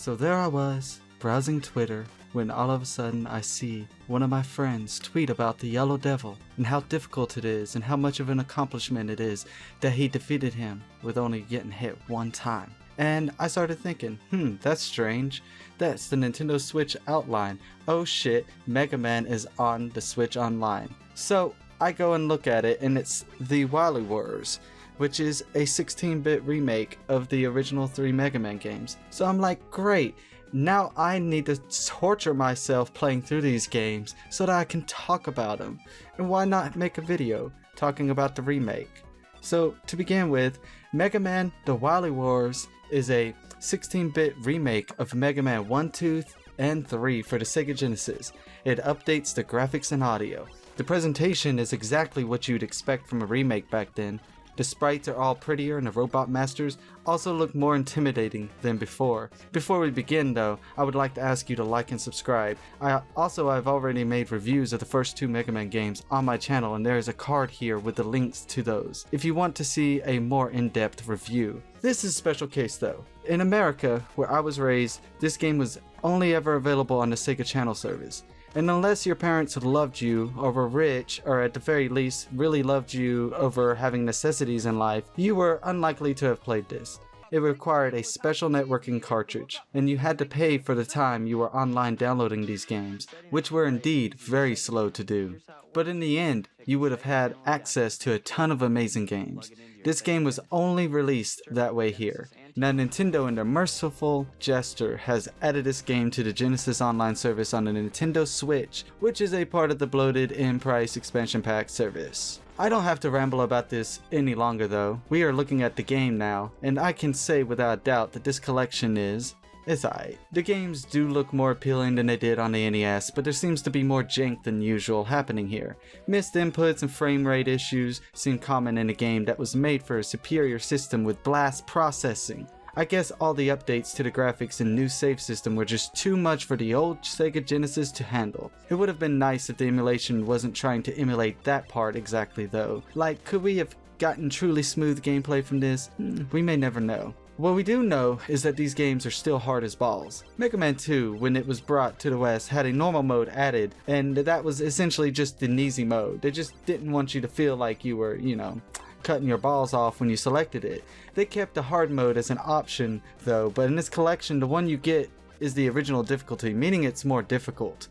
So there I was, browsing Twitter, when all of a sudden I see one of my friends tweet about the Yellow Devil and how difficult it is and how much of an accomplishment it is that he defeated him with only getting hit one time. And I started thinking, that's strange. That's the Nintendo Switch outline. Oh shit, Megaman is on the Switch Online. So I go and look at it, and it's the Wily Wars, which is a 16-bit remake of the original 3 Mega Man games. So I'm like, great, now I need to torture myself playing through these games so that I can talk about them. And why not make a video talking about the remake? So to begin with, Mega Man The Wily Wars is a 16-bit remake of Mega Man 1, 2, and 3 for the Sega Genesis. It updates the graphics and audio. The presentation is exactly what you'd expect from a remake back then. The sprites are all prettier and the robot masters also look more intimidating than before. Before we begin though, I would like to ask you to like and subscribe. I've already made reviews of the first 2 Mega Man games on my channel, and there is a card here with the links to those if you want to see a more in-depth review. This is a special case though. In America, where I was raised, this game was only ever available on the Sega Channel service. And unless your parents loved you or were rich, or at the very least really loved you over having necessities in life, you were unlikely to have played this. It required a special networking cartridge, and you had to pay for the time you were online downloading these games, which were indeed very slow to do. But in the end, you would have had access to a ton of amazing games. This game was only released that way here. Now Nintendo, in their merciful gesture, has added this game to the Genesis Online service on the Nintendo Switch, which is a part of the bloated in-price expansion pack service. I don't have to ramble about this any longer though. We are looking at the game now, and I can say without doubt that this collection it's alright. The games do look more appealing than they did on the NES, but there seems to be more jank than usual happening here. Missed inputs and frame rate issues seem common in a game that was made for a superior system with blast processing. I guess all the updates to the graphics and new save system were just too much for the old Sega Genesis to handle. It would have been nice if the emulation wasn't trying to emulate that part exactly though. Like, could we have gotten truly smooth gameplay from this? We may never know. What we do know is that these games are still hard as balls. Mega Man 2, when it was brought to the West, had a normal mode added, and that was essentially just an easy mode. They just didn't want you to feel like you were, cutting your balls off when you selected it. They kept the hard mode as an option though, but in this collection the one you get is the original difficulty, meaning it's more difficult.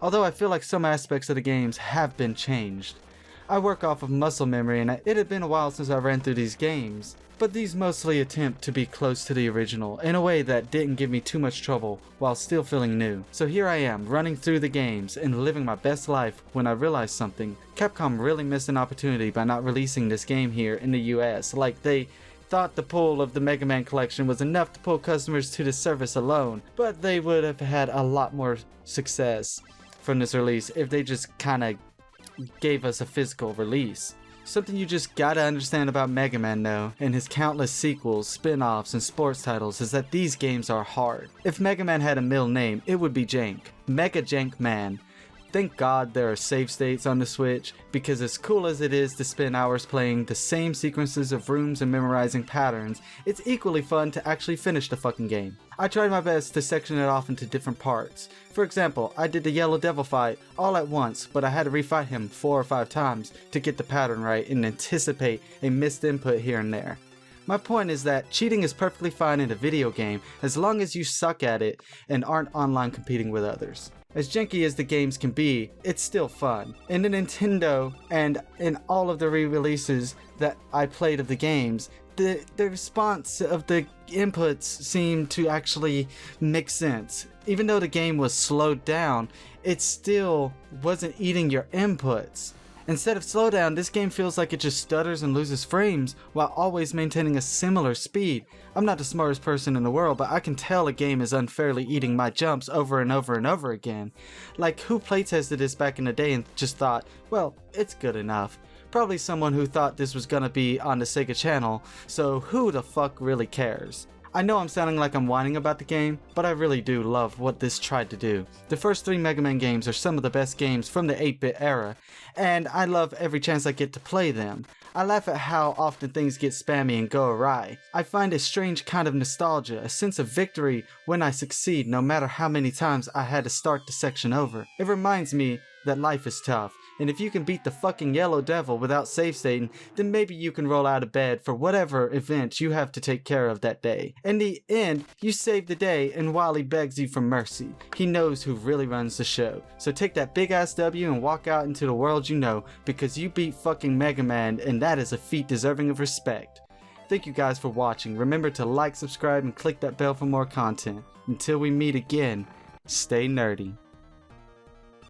Although I feel like some aspects of the games have been changed. I work off of muscle memory, and it had been a while since I ran through these games, but these mostly attempt to be close to the original in a way that didn't give me too much trouble while still feeling new. So here I am, running through the games and living my best life when I realized something. Capcom really missed an opportunity by not releasing this game here in the US. Like, they thought the pull of the Mega Man collection was enough to pull customers to the service alone, but they would have had a lot more success from this release if they just kinda gave us a physical release. Something you just gotta understand about Mega Man though, and his countless sequels, spin-offs, and sports titles, is that these games are hard. If Mega Man had a middle name, it would be Jank. Mega Jank Man. Thank God there are save states on the Switch, because as cool as it is to spend hours playing the same sequences of rooms and memorizing patterns, it's equally fun to actually finish the fucking game. I tried my best to section it off into different parts. For example, I did the Yellow Devil fight all at once, but I had to refight him 4 or 5 times to get the pattern right and anticipate a missed input here and there. My point is that cheating is perfectly fine in a video game as long as you suck at it and aren't online competing with others. As janky as the games can be, it's still fun. In the Nintendo and in all of the re-releases that I played of the games, the response of the inputs seemed to actually make sense. Even though the game was slowed down, it still wasn't eating your inputs. Instead of slowdown, this game feels like it just stutters and loses frames while always maintaining a similar speed. I'm not the smartest person in the world, but I can tell a game is unfairly eating my jumps over and over and over again. Like, who playtested this back in the day and just thought, well, it's good enough. Probably someone who thought this was gonna be on the Sega Channel, so who the fuck really cares? I know I'm sounding like I'm whining about the game, but I really do love what this tried to do. The first 3 Mega Man games are some of the best games from the 8-bit era, and I love every chance I get to play them. I laugh at how often things get spammy and go awry. I find a strange kind of nostalgia, a sense of victory when I succeed no matter how many times I had to start the section over. It reminds me that life is tough, and if you can beat the fucking Yellow Devil without save stating, then maybe you can roll out of bed for whatever event you have to take care of that day. In the end, you save the day and Wily begs you for mercy. He knows who really runs the show. So take that big ass W and walk out into the world you know, because you beat fucking Mega Man, and that is a feat deserving of respect. Thank you guys for watching. Remember to like, subscribe, and click that bell for more content. Until we meet again, stay nerdy.